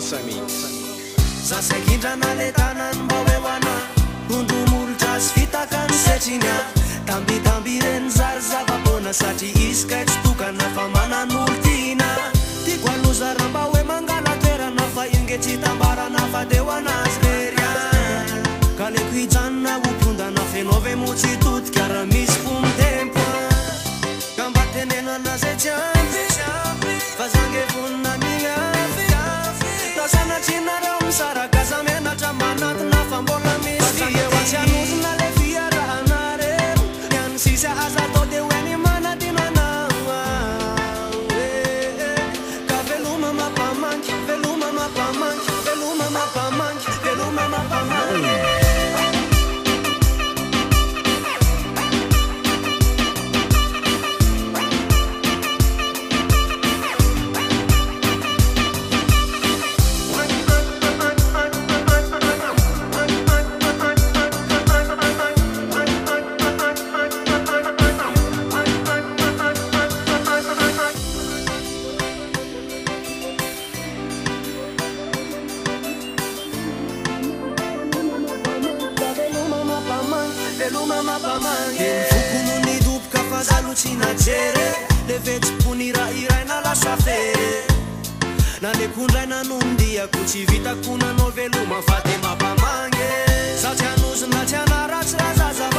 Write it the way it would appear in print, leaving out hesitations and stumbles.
Zasakindrana le tanany mba hoehoana hondomolotra sy fitaka ny setrinya tambitamby reny zarizava-pona satria izy tsy tokana fa manan'olo tiana tiako alozara mba hoe mangala toerana fa inge tsy tambarana fa teo anazy verya ka leko hijanona ompondana fenove motsy totika raha misy fomba tempo ka mba tenenana zay tsy ampy fa zange vonina miafy tasanatrina saraka zamenatra manatina fa mbola misy tsy anozona le fiarahana any sisy aza atao de hoe ny manatinana ka veloma mampamanky veloma mampamanky veloma mampamanky veloma mampamanky Fukununi dupka fazalucina jere le veci punira iraina la safere na le kundraina nundia kuchi vita kuna no veluma fate mapamange sa tianus na tiana ratsrazaza